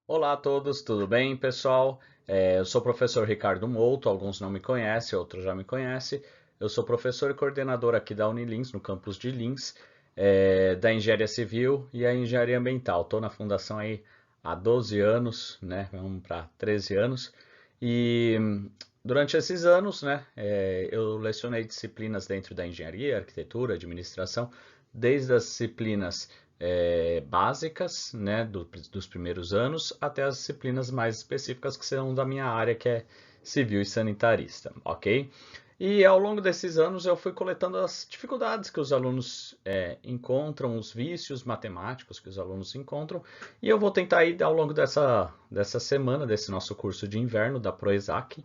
Olá a todos, tudo bem, pessoal? Eu sou o professor Ricardo Mouto, alguns não me conhecem, outros já me conhecem. Eu sou professor e coordenador aqui da Unilins, no campus de Lins, da Engenharia Civil e a Engenharia Ambiental. Estou na fundação aí há 12 anos, né? Vamos para 13 anos. E durante esses anos, né, eu lecionei disciplinas dentro da engenharia, arquitetura, administração, desde as disciplinas básicas, né, dos primeiros anos, até as disciplinas mais específicas que são da minha área, que é civil e sanitarista, ok? E ao longo desses anos eu fui coletando as dificuldades que os alunos encontram, os vícios matemáticos que os alunos encontram, e eu vou tentar aí ao longo dessa semana, desse nosso curso de inverno da Proesac,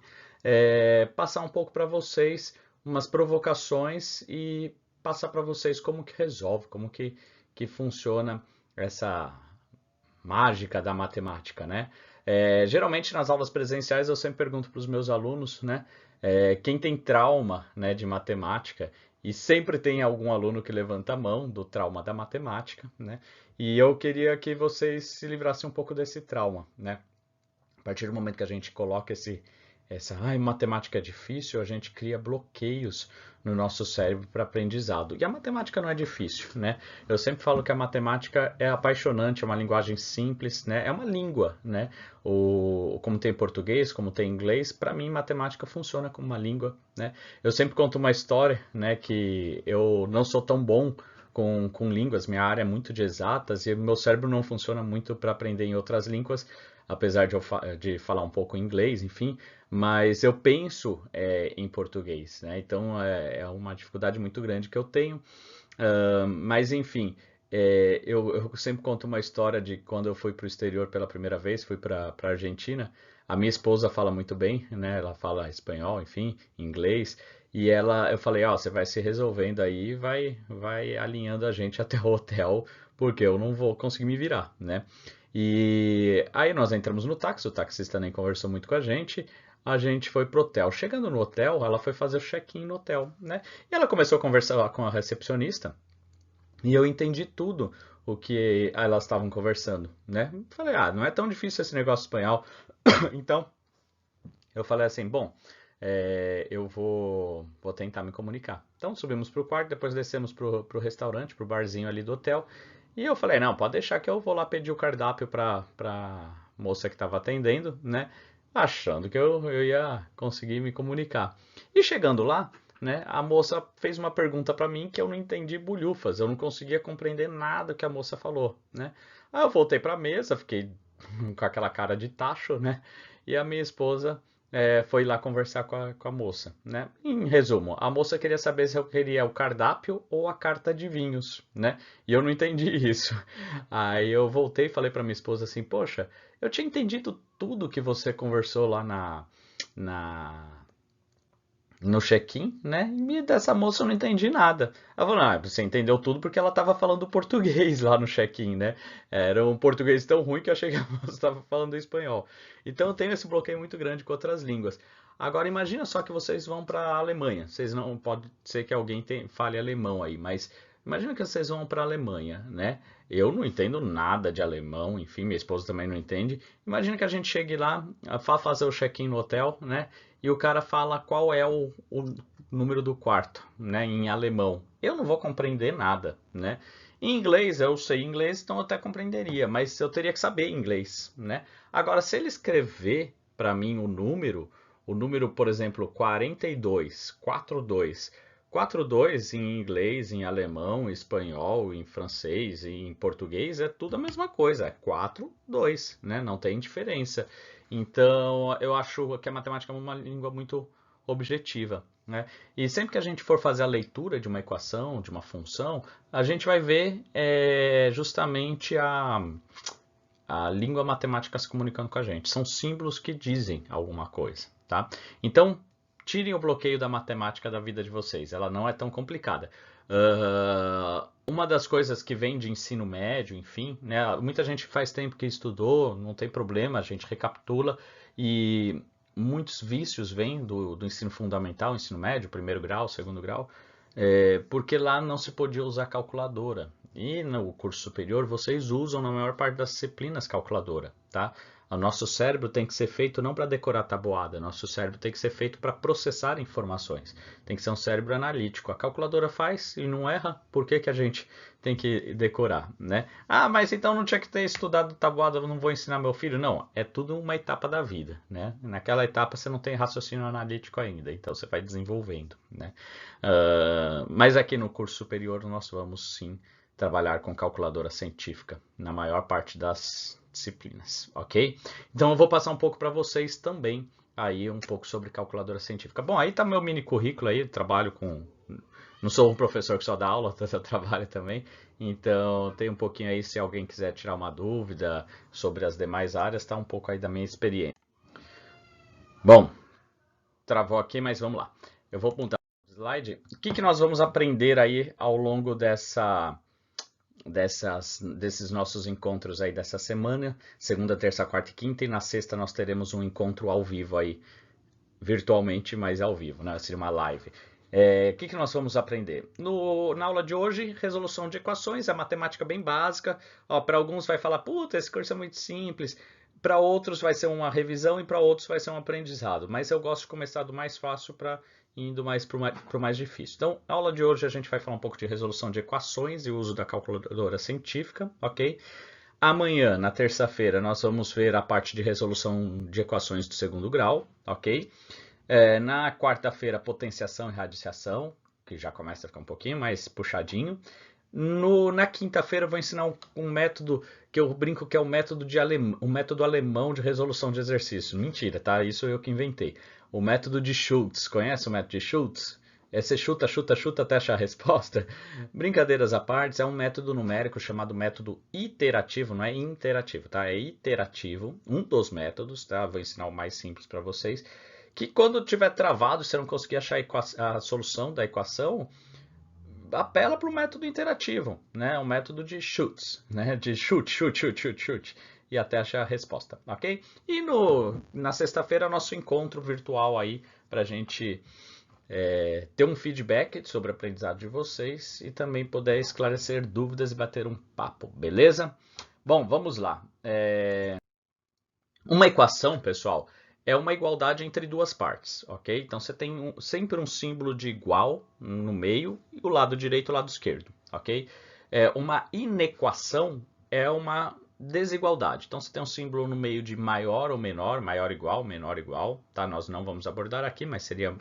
passar um pouco para vocês umas provocações e passar para vocês como que resolve, que funciona essa mágica da matemática, né? Geralmente nas aulas presenciais eu sempre pergunto para os meus alunos, né? Quem tem trauma, né, de matemática, e sempre tem algum aluno que levanta a mão do trauma da matemática, né? E eu queria que vocês se livrassem um pouco desse trauma, né? A partir do momento que a gente coloca matemática é difícil, a gente cria bloqueios no nosso cérebro para aprendizado. E a matemática não é difícil, né? Eu sempre falo que a matemática é apaixonante, é uma linguagem simples, né? É uma língua, né? Como tem português, como tem inglês, para mim matemática funciona como uma língua, né? Eu sempre conto uma história, né? Que eu não sou tão bom com línguas, minha área é muito de exatas e meu cérebro não funciona muito para aprender em outras línguas, apesar de falar um pouco inglês, enfim, mas eu penso em português, né? Então é uma dificuldade muito grande que eu tenho. Mas enfim, eu sempre conto uma história de quando eu fui para o exterior pela primeira vez, fui para a Argentina. A minha esposa fala muito bem, né? Ela fala espanhol, enfim, inglês. Eu falei, ó, você vai se resolvendo aí, vai alinhando a gente até o hotel, porque eu não vou conseguir me virar, né? E aí nós entramos no táxi, o taxista nem conversou muito com a gente foi pro hotel. Chegando no hotel, ela foi fazer o check-in no hotel, né? E ela começou a conversar com a recepcionista e eu entendi tudo o que elas estavam conversando, né? Falei, ah, não é tão difícil esse negócio espanhol. Então, eu falei assim, bom, eu vou tentar me comunicar. Então, subimos pro quarto, depois descemos pro restaurante, pro barzinho ali do hotel. E eu falei, não, pode deixar que eu vou lá pedir o cardápio pra moça que estava atendendo, né? Achando que eu ia conseguir me comunicar. E chegando lá, né, a moça fez uma pergunta para mim que eu não entendi bulhufas, eu não conseguia compreender nada que a moça falou, né? Aí eu voltei para a mesa, fiquei com aquela cara de tacho, né? E a minha esposa foi lá conversar com a moça, né? Em resumo, a moça queria saber se eu queria o cardápio ou a carta de vinhos, né? E eu não entendi isso. Aí eu voltei e falei para minha esposa assim, poxa, eu tinha entendido tudo que você conversou lá na no check-in, né? E dessa moça eu não entendi nada. Ela falou, ah, você entendeu tudo porque ela estava falando português lá no check-in, né? Era um português tão ruim que eu achei que a moça estava falando espanhol. Então eu tenho esse bloqueio muito grande com outras línguas. Agora imagina só que vocês vão para a Alemanha. Vocês não pode ser que alguém fale alemão aí, mas imagina que vocês vão para a Alemanha, né? Eu não entendo nada de alemão, enfim, minha esposa também não entende. Imagina que a gente chegue lá, vá fazer o check-in no hotel, né? E o cara fala qual é o número do quarto, né, em alemão. Eu não vou compreender nada, né? Em inglês, eu sei inglês, então eu até compreenderia, mas eu teria que saber inglês, né? Agora, se ele escrever para mim o número, por exemplo, 42, 42, 42 em inglês, em alemão, em espanhol, em francês, em português, é tudo a mesma coisa, é 4, 2, né? Não tem diferença. Então, eu acho que a matemática é uma língua muito objetiva, né? E sempre que a gente for fazer a leitura de uma equação, de uma função, a gente vai ver justamente a língua matemática se comunicando com a gente. São símbolos que dizem alguma coisa, tá? Então, tirem o bloqueio da matemática da vida de vocês. Ela não é tão complicada. Uma das coisas que vem de ensino médio, enfim, né? Muita gente faz tempo que estudou, não tem problema, a gente recapitula e muitos vícios vêm do ensino fundamental, ensino médio, primeiro grau, segundo grau, porque lá não se podia usar calculadora. e no curso superior vocês usam na maior parte das disciplinas calculadora, tá? O nosso cérebro tem que ser feito não para decorar tabuada, nosso cérebro tem que ser feito para processar informações. Tem que ser um cérebro analítico. A calculadora faz e não erra, por que que a gente tem que decorar, né? Ah, mas então não tinha que ter estudado tabuada, eu não vou ensinar meu filho? Não, é tudo uma etapa da vida, né? Naquela etapa você não tem raciocínio analítico ainda, então você vai desenvolvendo, né? Mas aqui no curso superior nós vamos sim trabalhar com calculadora científica na maior parte das disciplinas, ok? Então eu vou passar um pouco para vocês também aí um pouco sobre calculadora científica. Bom, aí tá meu mini currículo aí, trabalho com... Não sou um professor que só dá aula, eu trabalho também, então tem um pouquinho aí se alguém quiser tirar uma dúvida sobre as demais áreas, tá um pouco aí da minha experiência. Bom, travou aqui, mas vamos lá. Eu vou apontar o slide. O que nós vamos aprender aí ao longo desses nossos encontros aí dessa semana, segunda, terça, quarta e quinta, e na sexta nós teremos um encontro ao vivo aí, virtualmente, mas ao vivo, né? Seria uma live. O que nós vamos aprender? Na aula de hoje, resolução de equações, a matemática bem básica. Para alguns vai falar, puta, esse curso é muito simples. Para outros vai ser uma revisão e para outros vai ser um aprendizado. Mas eu gosto de começar do mais fácil para indo mais para o mais difícil. Então, na aula de hoje a gente vai falar um pouco de resolução de equações e uso da calculadora científica, ok? Amanhã, na terça-feira, nós vamos ver a parte de resolução de equações do segundo grau, ok? Na quarta-feira, potenciação e radiciação, que já começa a ficar um pouquinho mais puxadinho. Na quinta-feira eu vou ensinar um método que eu brinco que é o método um método alemão de resolução de exercício. Mentira, tá? Isso eu que inventei. O método de Schultz. Conhece o método de Schultz? Você chuta, chuta, chuta até achar a resposta. Brincadeiras à parte, é um método numérico chamado método iterativo, não é interativo, tá? É iterativo, um dos métodos, tá? Vou ensinar o mais simples para vocês. Que quando tiver travado, você não conseguir achar a solução da equação, apela para o método interativo, né? O método de chutes, né? De chute, chute, chute, chute, chute, e até achar a resposta, ok? E na sexta-feira, nosso encontro virtual aí, para a gente ter um feedback sobre o aprendizado de vocês e também poder esclarecer dúvidas e bater um papo, beleza? Bom, vamos lá. Uma equação, pessoal, é uma igualdade entre duas partes, ok? Então você tem sempre um símbolo de igual no meio e o lado direito e o lado esquerdo, ok? Uma inequação é uma desigualdade. Então você tem um símbolo no meio de maior ou menor, maior igual, menor igual, tá? Nós não vamos abordar aqui, mas seria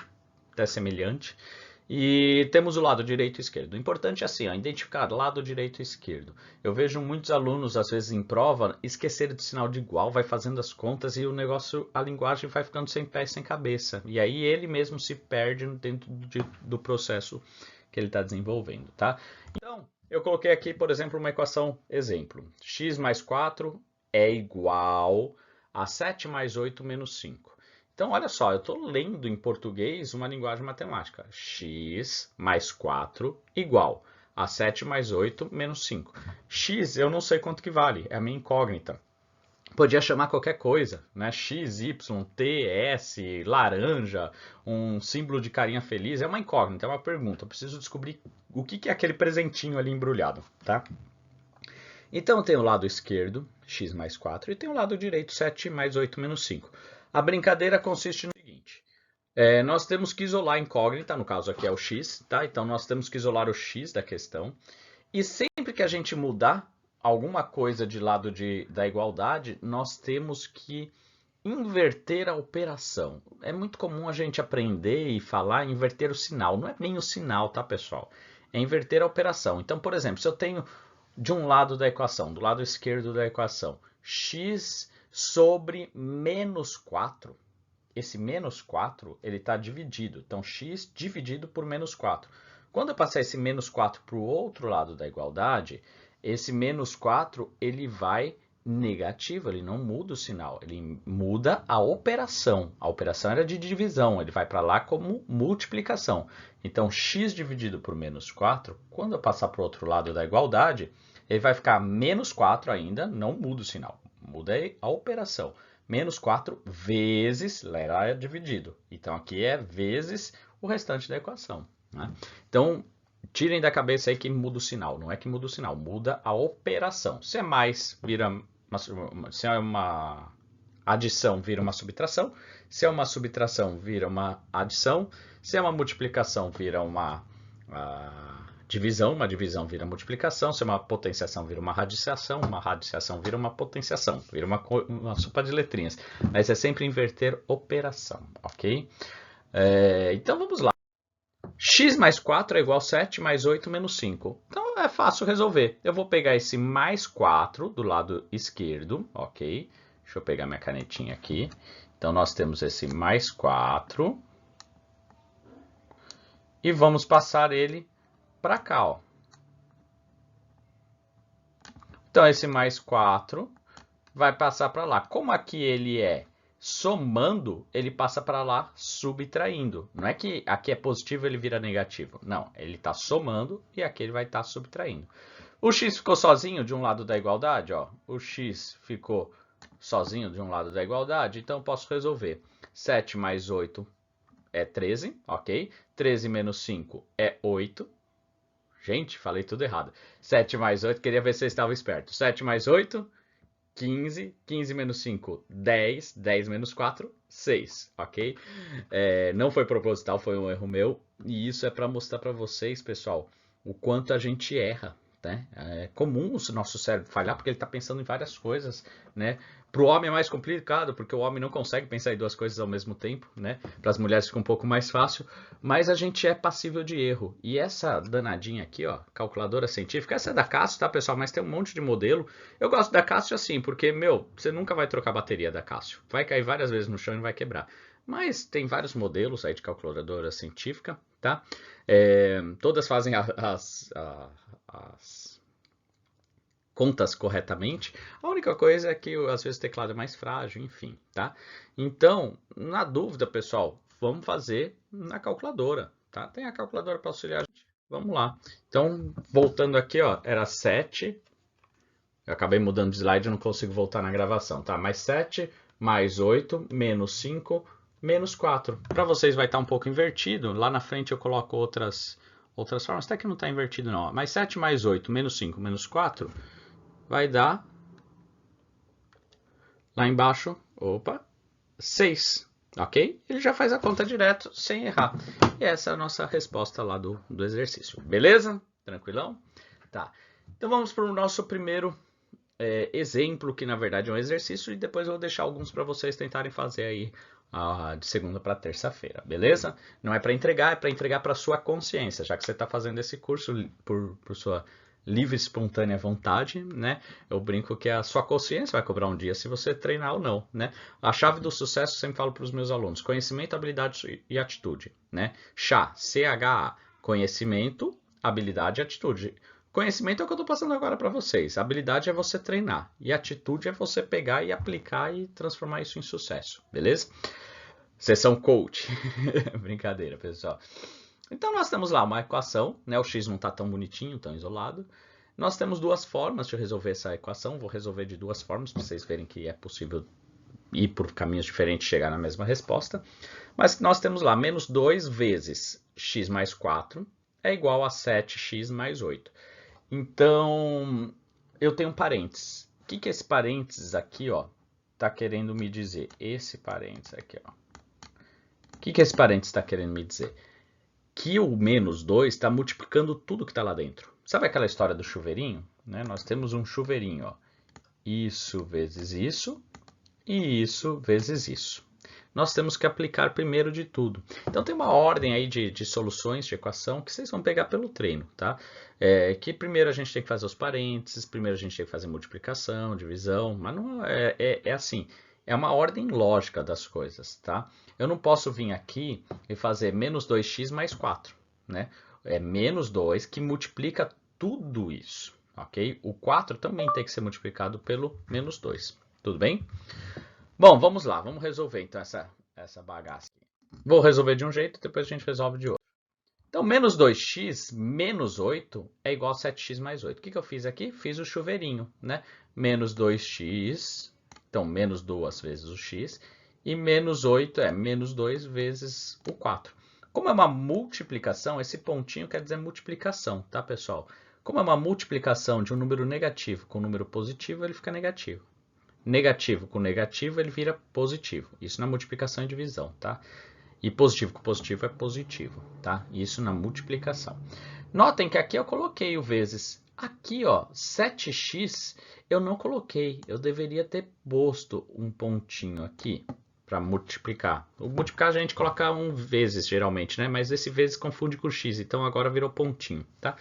até semelhante. E temos o lado direito e esquerdo. O importante é assim, ó, identificar lado direito e esquerdo. Eu vejo muitos alunos, às vezes em prova, esquecerem do sinal de igual, vai fazendo as contas e o negócio, a linguagem vai ficando sem pé e sem cabeça. E aí ele mesmo se perde dentro do processo que ele está desenvolvendo, tá? Então, eu coloquei aqui, por exemplo, uma equação exemplo. X mais 4 é igual a 7 mais 8 menos 5. Então, olha só, eu estou lendo em português uma linguagem matemática. X mais 4 igual a 7 mais 8 menos 5. X eu não sei quanto que vale, é a minha incógnita. Podia chamar qualquer coisa, né? X, Y, T, S, laranja, um símbolo de carinha feliz. É uma incógnita, é uma pergunta. Eu preciso descobrir o que é aquele presentinho ali embrulhado, tá? Então tem o lado esquerdo, x mais 4, e tem o lado direito, 7 mais 8 menos 5. A brincadeira consiste no seguinte, nós temos que isolar a incógnita, no caso aqui é o x, tá? Então nós temos que isolar o x da questão, e sempre que a gente mudar alguma coisa de lado da igualdade, nós temos que inverter a operação. É muito comum a gente aprender e falar inverter o sinal. Não é nem o sinal, tá, pessoal? É inverter a operação. Então, por exemplo, se eu tenho de um lado da equação, do lado esquerdo da equação, x sobre menos 4, esse menos 4 ele está dividido. Então, x dividido por menos 4. Quando eu passar esse menos 4 para o outro lado da igualdade, esse menos 4 ele vai negativo, ele não muda o sinal, ele muda a operação. A operação era de divisão, ele vai para lá como multiplicação. Então, x dividido por menos 4, quando eu passar para o outro lado da igualdade, ele vai ficar menos 4 ainda, não muda o sinal, muda a operação. Menos 4 vezes, lá é dividido. Então, aqui é vezes o restante da equação, né? Então, tirem da cabeça aí que muda o sinal. Não é que muda o sinal, muda a operação. Se é mais, se é uma adição, vira uma subtração. Se é uma subtração, vira uma adição. Se é uma multiplicação, vira uma divisão. Uma divisão vira multiplicação. Se é uma potenciação, vira uma radiciação. Uma radiciação vira uma potenciação. Vira uma sopa de letrinhas. Mas é sempre inverter operação, ok? Então vamos lá. X mais 4 é igual a 7 mais 8 menos 5. Então é fácil resolver. Eu vou pegar esse mais 4 do lado esquerdo, ok? Deixa eu pegar minha canetinha aqui. Então nós temos esse mais 4. E vamos passar ele para cá, ó. Então esse mais 4 vai passar para lá. Como aqui ele é somando, ele passa para lá subtraindo. Não é que aqui é positivo ele vira negativo. Não, ele está somando e aqui ele vai estar subtraindo. O x ficou sozinho de um lado da igualdade, ó. O x ficou sozinho de um lado da igualdade, então eu posso resolver. 7 mais 8 é 13, ok? 13 menos 5 é 8. Gente, falei tudo errado. 7 mais 8, queria ver se vocês estavam espertos. 7 mais 8... 15, 15 menos 5, 10, 10 menos 4, 6, ok? Não foi proposital, foi um erro meu, e isso é para mostrar para vocês, pessoal, o quanto a gente erra, né? É comum o nosso cérebro falhar, porque ele está pensando em várias coisas, né? Para o homem é mais complicado, porque o homem não consegue pensar em duas coisas ao mesmo tempo, né? Para as mulheres fica um pouco mais fácil, mas a gente é passível de erro. E essa danadinha aqui, ó, calculadora científica, essa é da Casio, tá, pessoal? Mas tem um monte de modelo. Eu gosto da Casio assim, porque, meu, você nunca vai trocar a bateria da Casio. Vai cair várias vezes no chão e vai quebrar. Mas tem vários modelos aí de calculadora científica, tá? Todas fazem as contas corretamente. A única coisa é que às vezes o teclado é mais frágil, enfim, tá? Então, na dúvida, pessoal, vamos fazer na calculadora, tá? Tem a calculadora para auxiliar a gente. Vamos lá. Então, voltando aqui, ó, era 7. Eu acabei mudando de slide, eu não consigo voltar na gravação, tá? Mais 7, mais 8, menos 5, menos 4. Para vocês vai estar um pouco invertido. Lá na frente eu coloco outras formas. Até que não está invertido, não. Mais 7 mais 8, menos 5, menos 4... vai dar, lá embaixo, opa, 6, ok? Ele já faz a conta direto, sem errar. E essa é a nossa resposta lá do exercício, beleza? Tranquilão? Tá, então vamos para o nosso primeiro exemplo, que na verdade é um exercício, e depois eu vou deixar alguns para vocês tentarem fazer aí de segunda para terça-feira, beleza? Não é para entregar, é para entregar para sua consciência, já que você está fazendo esse curso por sua livre, espontânea vontade, né? Eu brinco que a sua consciência vai cobrar um dia se você treinar ou não, né? A chave do sucesso, eu sempre falo para os meus alunos, conhecimento, habilidade e atitude, né? CHA, conhecimento, habilidade e atitude. Conhecimento é o que eu estou passando agora para vocês. Habilidade é você treinar. E atitude é você pegar e aplicar e transformar isso em sucesso, beleza? Sessão coach. Brincadeira, pessoal. Então nós temos lá uma equação, né? O x não está tão bonitinho, tão isolado. Nós temos duas formas de resolver essa equação. Vou resolver de duas formas para vocês verem que é possível ir por caminhos diferentes e chegar na mesma resposta. Mas nós temos lá menos 2 vezes x mais 4 é igual a 7x mais 8. Então, eu tenho um parênteses. O que esse parênteses aqui, ó, está querendo me dizer? Esse parênteses aqui, ó. O que esse parênteses está querendo me dizer? Que o menos 2 está multiplicando tudo que está lá dentro. Sabe aquela história do chuveirinho? Né? Nós temos um chuveirinho, ó. Isso vezes isso e isso vezes isso. Nós temos que aplicar primeiro de tudo. Então tem uma ordem aí de soluções de equação que vocês vão pegar pelo treino, tá? Que primeiro a gente tem que fazer os parênteses, primeiro a gente tem que fazer multiplicação, divisão, mas não é assim. É uma ordem lógica das coisas, tá? Eu não posso vir aqui e fazer menos 2x mais 4, né? É menos 2 que multiplica tudo isso, ok? O 4 também tem que ser multiplicado pelo menos 2, tudo bem? Bom, vamos lá, vamos resolver então essa bagaça aqui. Vou resolver de um jeito, depois a gente resolve de outro. Então, menos 2x menos 8 é igual a 7x mais 8. O que eu fiz aqui? Fiz o chuveirinho, né? Menos 2x, então menos 2 vezes o x, e menos 8 é menos 2 vezes o 4. Como é uma multiplicação, esse pontinho quer dizer multiplicação, tá, pessoal? Como é uma multiplicação de um número negativo com um número positivo, ele fica negativo. Negativo com negativo, ele vira positivo. Isso na multiplicação e divisão, tá? E positivo com positivo é positivo, tá? Isso na multiplicação. Notem que aqui eu coloquei o vezes. Aqui, ó, 7x eu não coloquei. Eu deveria ter posto um pontinho aqui para multiplicar. O multiplicar a gente coloca um vezes, geralmente, né? Mas esse vezes confunde com x, então agora virou pontinho, tá?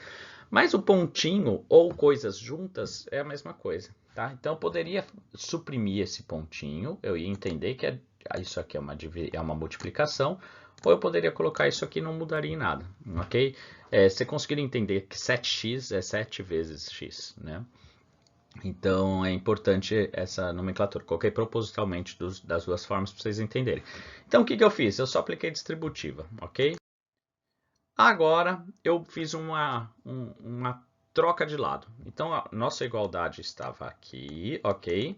Mas o pontinho ou coisas juntas é a mesma coisa, tá? Então eu poderia suprimir esse pontinho, eu ia entender que isso aqui é uma multiplicação, ou eu poderia colocar isso aqui e não mudaria em nada, ok? Você conseguiria entender que 7x é 7 vezes x, né? Então é importante essa nomenclatura. Coloquei propositalmente das duas formas para vocês entenderem. Então o que eu fiz? Eu só apliquei distributiva, ok? Agora eu fiz uma troca de lado. Então a nossa igualdade estava aqui, ok?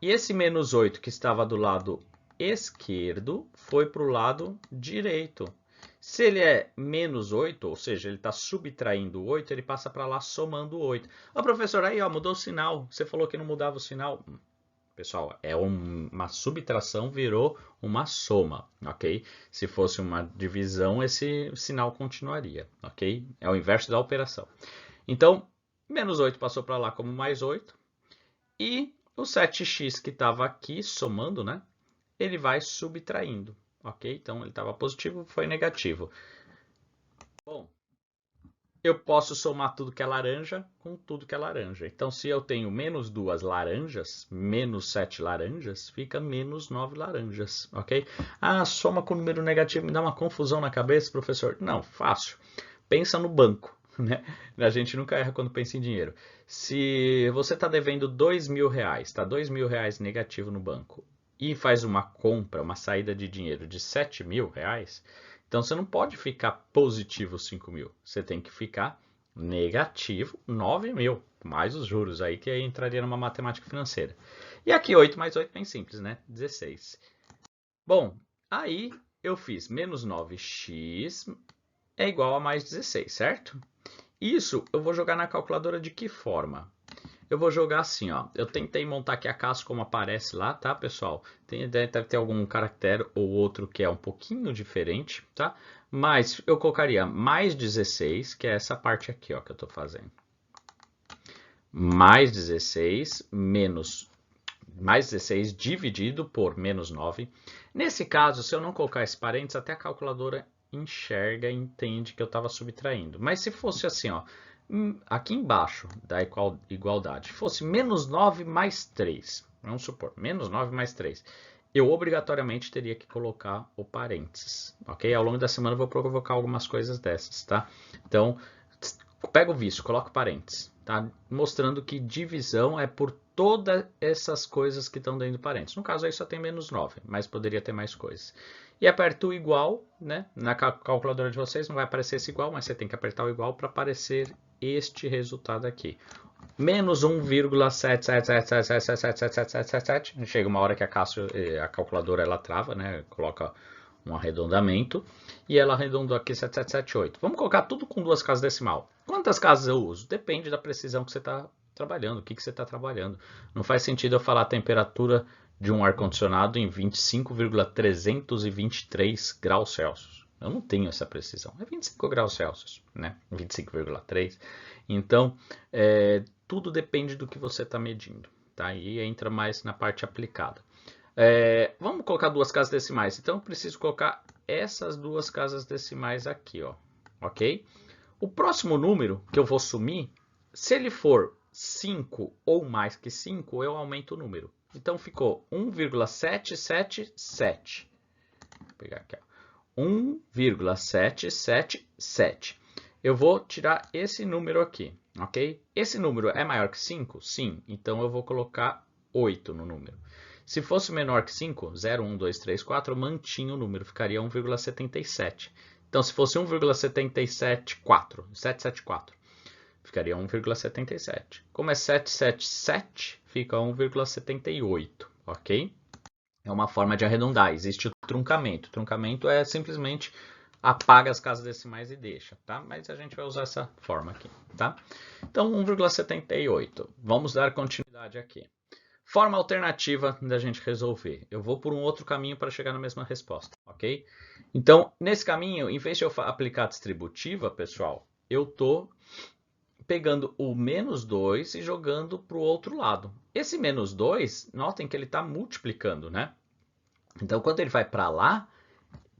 E esse menos 8 que estava do lado esquerdo foi para o lado direito. Se ele é menos 8, ou seja, ele está subtraindo 8, ele passa para lá somando 8. Ó, professor, aí ó, mudou o sinal. Você falou que não mudava o sinal. Pessoal, é uma subtração, virou uma soma, ok? Se fosse uma divisão, esse sinal continuaria, ok? É o inverso da operação. Então, menos 8 passou para lá como mais 8. E o 7x que estava aqui, somando, né? Ele vai subtraindo, ok? Então, ele estava positivo, foi negativo. Bom, eu posso somar tudo que é laranja com tudo que é laranja. Então, se eu tenho menos 2 laranjas, menos 7 laranjas, fica menos 9 laranjas, ok? Ah, soma com número negativo me dá uma confusão na cabeça, professor? Não, fácil. Pensa no banco, né? A gente nunca erra quando pensa em dinheiro. Se você está devendo R$2.000, está R$2.000 negativo no banco, e faz uma compra, uma saída de dinheiro de R$7.000, então você não pode ficar positivo 5.000, você tem que ficar negativo 9.000, mais os juros aí que aí entraria numa matemática financeira. E aqui 8 mais 8 bem simples, né? 16. Bom, aí eu fiz menos 9x é igual a mais 16, certo? Isso eu vou jogar na calculadora de que forma? Eu vou jogar assim, ó. Eu tentei montar aqui a casa como aparece lá, tá, pessoal? Deve ter algum caractere ou outro que é um pouquinho diferente, tá? Mas eu colocaria mais 16, que é essa parte aqui, ó, que eu tô fazendo. Mais 16 menos... Mais 16 dividido por menos 9. Nesse caso, se eu não colocar esse parênteses, até a calculadora enxerga e entende que eu estava subtraindo. Mas se fosse assim, ó, aqui embaixo da igualdade, fosse menos 9 mais 3, vamos supor, menos 9 mais 3, eu obrigatoriamente teria que colocar o parênteses, ok? Ao longo da semana eu vou provocar algumas coisas dessas, tá? Então, pega o vício, coloca o parênteses, tá? Mostrando que divisão é por todas essas coisas que estão dentro do parênteses. No caso aí só tem menos 9, mas poderia ter mais coisas. E aperta o igual, né? Na calculadora de vocês não vai aparecer esse igual, mas você tem que apertar o igual para aparecer este resultado aqui. Menos 1,777777777. Chega uma hora que a calculadora ela trava, né? Coloca um arredondamento. E ela arredondou aqui 7778. Vamos colocar tudo com duas casas decimal. Quantas casas eu uso? Depende da precisão que você está trabalhando, o que você está trabalhando. Não faz sentido eu falar a temperatura de um ar-condicionado em 25,323 graus Celsius. Eu não tenho essa precisão. É 25 graus Celsius, né? 25,3. Então, tudo depende do que você está medindo, tá? E entra mais na parte aplicada. Vamos colocar duas casas decimais. Então, eu preciso colocar essas duas casas decimais aqui, ó. Ok? O próximo número que eu vou sumir, se ele for 5 ou mais que 5, eu aumento o número. Então, ficou 1,777. Vou pegar aqui, ó. 1,777. Eu vou tirar esse número aqui, ok? Esse número é maior que 5? Sim. Então, eu vou colocar 8 no número. Se fosse menor que 5, 0, 1, 2, 3, 4, eu mantinha o número, ficaria 1,77. Então, se fosse 1,774, ficaria 1,77. Como é 777, fica 1,78, ok? É uma forma de arredondar, existe o truncamento. O truncamento é simplesmente apaga as casas decimais e deixa, tá? Mas a gente vai usar essa forma aqui, tá? Então, 1,78. Vamos dar continuidade aqui. Forma alternativa da gente resolver. Eu vou por um outro caminho para chegar na mesma resposta, ok? Então, nesse caminho, em vez de eu aplicar a distributiva, pessoal, eu estou pegando o menos 2 e jogando para o outro lado. Esse menos 2, notem que ele está multiplicando, né? Então, quando ele vai para lá,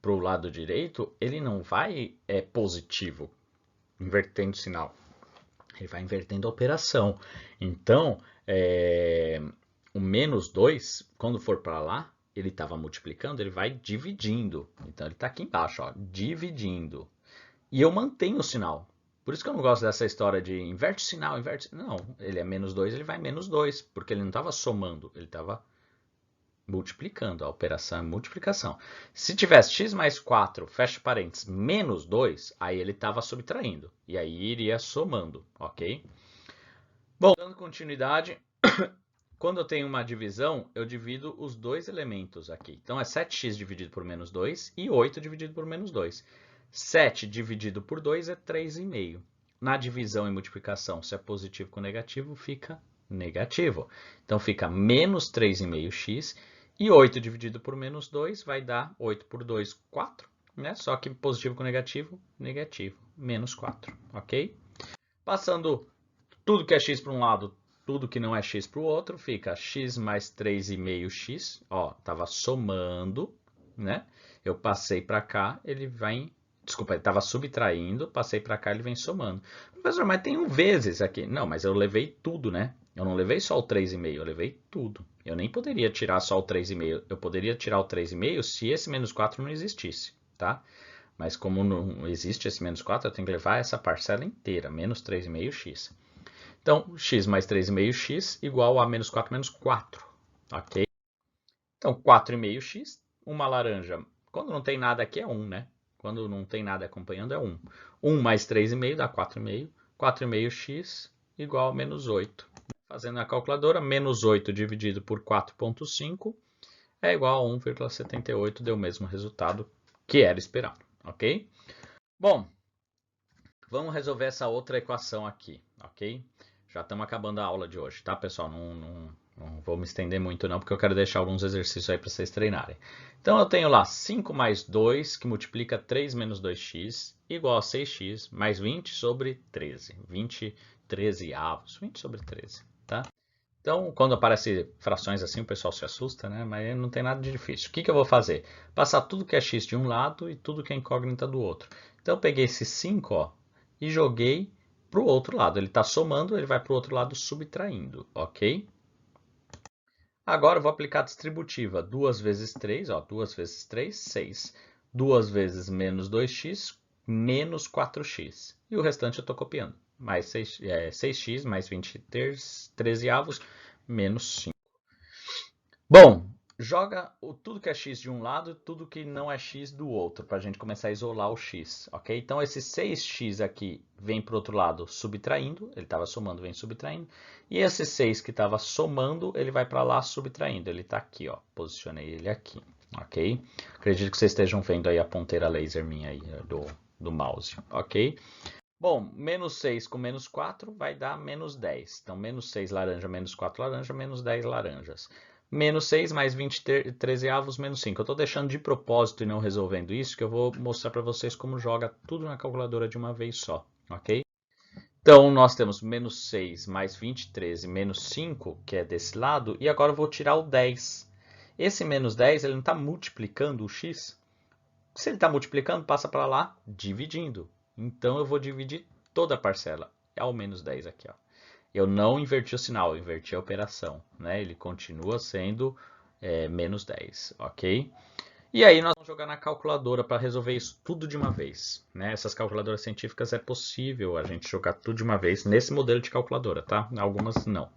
para o lado direito, ele não vai positivo, invertendo o sinal. Ele vai invertendo a operação. Então, o menos 2, quando for para lá, ele estava multiplicando, ele vai dividindo. Então, ele está aqui embaixo, ó, dividindo. E eu mantenho o sinal. Por isso que eu não gosto dessa história de inverte o sinal, inverte. Não, ele é menos 2, ele vai menos 2, porque ele não estava somando, ele estava multiplicando. A operação é multiplicação. Se tivesse x mais 4, fecha parênteses, menos 2, aí ele estava subtraindo. E aí iria somando, ok? Bom, dando continuidade, quando eu tenho uma divisão, eu divido os dois elementos aqui. Então, é 7x dividido por menos 2 e 8 dividido por menos 2. 7 dividido por 2 é 3,5. Na divisão e multiplicação, se é positivo com negativo, fica negativo. Então, fica menos 3,5x. E 8 dividido por menos 2 vai dar 8 por 2, 4. Né? Só que positivo com negativo, negativo. Menos 4, ok? Passando tudo que é x para um lado, tudo que não é x para o outro, fica x mais 3,5x. Ó, estava somando, né? Eu passei para cá, ele vai... Desculpa, ele estava subtraindo, passei para cá, ele vem somando. Professor, mas tem um vezes aqui. Não, mas eu levei tudo, né? Eu não levei só o 3,5, eu levei tudo. Eu nem poderia tirar só o 3,5. Eu poderia tirar o 3,5 se esse menos 4 não existisse, tá? Mas como não existe esse menos 4, eu tenho que levar essa parcela inteira, menos 3,5x. Então, x mais 3,5x igual a menos 4 menos 4, ok? Então, 4,5x, uma laranja. Quando não tem nada aqui é 1, né? Quando não tem nada acompanhando é 1. 1 mais 3,5 dá 4,5. 4,5x igual a menos 8. Fazendo a calculadora, menos 8 dividido por 4,5 é igual a 1,78. Deu o mesmo resultado que era esperado, ok? Bom, vamos resolver essa outra equação aqui, ok? Já estamos acabando a aula de hoje, tá, pessoal? Não vou me estender muito não, porque eu quero deixar alguns exercícios aí para vocês treinarem. Então, eu tenho lá 5 mais 2, que multiplica 3 menos 2x, igual a 6x, mais 20 sobre 13. 20 13avos, 20 sobre 13, tá? Então, quando aparece frações assim, o pessoal se assusta, né? Mas não tem nada de difícil. O que eu vou fazer? Passar tudo que é x de um lado e tudo que é incógnita do outro. Então, eu peguei esse 5, ó, e joguei para o outro lado. Ele está somando, ele vai para o outro lado subtraindo, ok? Agora eu vou aplicar a distributiva. 2 vezes 3, ó, 2 vezes 3, 6. 2 vezes menos 2x, menos 4x. E o restante eu estou copiando. Mais 6x, mais 20 13avos, menos 5. Bom, joga tudo que é x de um lado e tudo que não é x do outro, para a gente começar a isolar o x, ok? Então, esse 6x aqui vem para o outro lado subtraindo, ele estava somando, vem subtraindo. E esse 6 que estava somando, ele vai para lá subtraindo, ele está aqui, ó, posicionei ele aqui, ok? Acredito que vocês estejam vendo aí a ponteira laser minha aí do mouse, ok? Bom, menos 6 com menos 4 vai dar menos 10. Então, menos 6 laranja, menos 4 laranja, menos 10 laranjas. Menos 6 mais 20 13avos, menos 5. Eu estou deixando de propósito e não resolvendo isso, que eu vou mostrar para vocês como joga tudo na calculadora de uma vez só, ok? Então, nós temos menos 6 mais 20, 13, menos 5, que é desse lado, e agora eu vou tirar o 10. Esse menos 10, ele não está multiplicando o x? Se ele está multiplicando, passa para lá dividindo. Então, eu vou dividir toda a parcela. É o menos 10 aqui, ó. Eu não inverti o sinal, eu inverti a operação, né? Ele continua sendo menos 10, ok? E aí nós vamos jogar na calculadora para resolver isso tudo de uma vez, né? Essas calculadoras científicas é possível a gente jogar tudo de uma vez nesse modelo de calculadora, tá? Algumas não.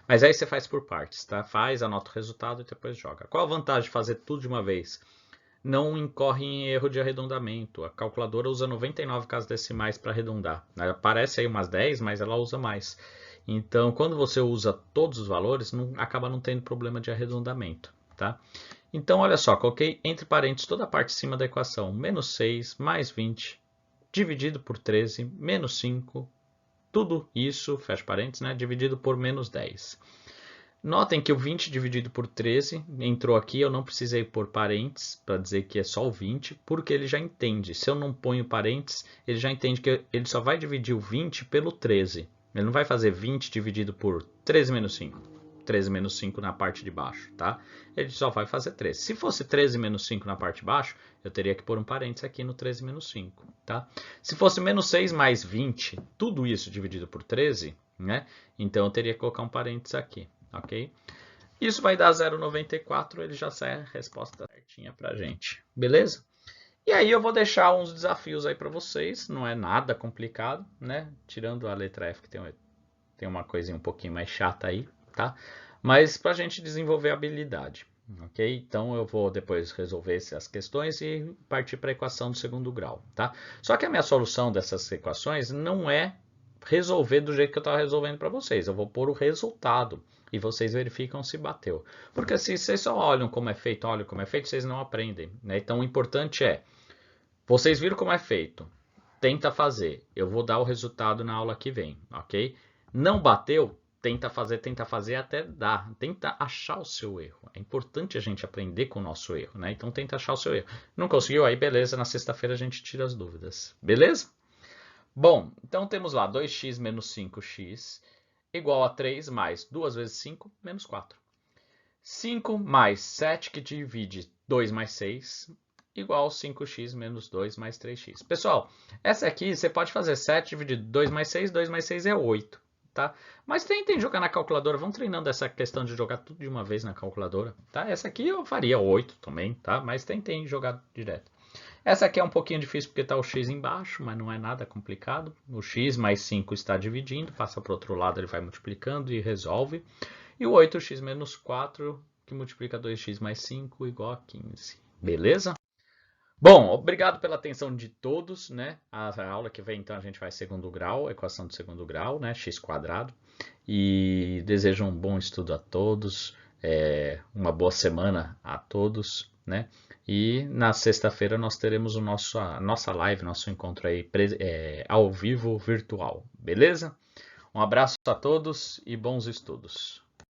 Mas aí você faz por partes, tá? Faz, anota o resultado e depois joga. Qual a vantagem de fazer tudo de uma vez? Não incorre em erro de arredondamento. A calculadora usa 99 casas decimais para arredondar. Aparece aí umas 10, mas ela usa mais. Então, quando você usa todos os valores, acaba não tendo problema de arredondamento, tá? Então, olha só, coloquei entre parênteses toda a parte de cima da equação. Menos 6 mais 20 dividido por 13 menos 5. Tudo isso, fecha parênteses, né, dividido por menos 10. Notem que o 20 dividido por 13 entrou aqui, eu não precisei pôr parênteses para dizer que é só o 20, porque ele já entende. Se eu não ponho parênteses, ele já entende que ele só vai dividir o 20 pelo 13. Ele não vai fazer 20 dividido por 13 menos 5. 13 menos 5 na parte de baixo, tá? Ele só vai fazer 13. Se fosse 13 menos 5 na parte de baixo, eu teria que pôr um parênteses aqui no 13 menos 5, tá? Se fosse menos 6 mais 20, tudo isso dividido por 13, né? Então eu teria que colocar um parênteses aqui, ok? Isso vai dar 0,94, ele já sai a resposta certinha pra gente, beleza? E aí eu vou deixar uns desafios aí para vocês, não é nada complicado, né? Tirando a letra F, que tem uma coisinha um pouquinho mais chata aí, tá? Mas para a gente desenvolver a habilidade, ok? Então eu vou depois resolver essas questões e partir para a equação do segundo grau, tá? Só que a minha solução dessas equações não é resolver do jeito que eu estava resolvendo para vocês. Eu vou pôr o resultado e vocês verificam se bateu. Porque se vocês só olham como é feito, vocês não aprendem, né? Então o importante é, vocês viram como é feito, tenta fazer. Eu vou dar o resultado na aula que vem, ok? Não bateu? Tenta fazer até dar. Tenta achar o seu erro. É importante a gente aprender com o nosso erro, né? Então tenta achar o seu erro. Não conseguiu? Aí beleza, na sexta-feira a gente tira as dúvidas. Beleza? Bom, então temos lá 2x menos 5x igual a 3 mais 2 vezes 5 menos 4. 5 mais 7 que divide 2 mais 6 igual a 5x menos 2 mais 3x. Pessoal, essa aqui você pode fazer 7 dividido 2 mais 6 é 8. Tá? Mas tentem jogar na calculadora, vão treinando essa questão de jogar tudo de uma vez na calculadora, tá? Essa aqui eu faria 8 também, tá? Mas tentem jogar direto. Essa aqui é um pouquinho difícil porque está o x embaixo, mas não é nada complicado. O x mais 5 está dividindo, passa para o outro lado, ele vai multiplicando e resolve. E o 8x menos 4, que multiplica 2x mais 5, igual a 15. Beleza? Bom, obrigado pela atenção de todos, né? A aula que vem, então, a gente faz segundo grau, equação de segundo grau, né? X quadrado. E desejo um bom estudo a todos, uma boa semana a todos, né? E na sexta-feira nós teremos a nossa live, nosso encontro aí ao vivo virtual, beleza? Um abraço a todos e bons estudos.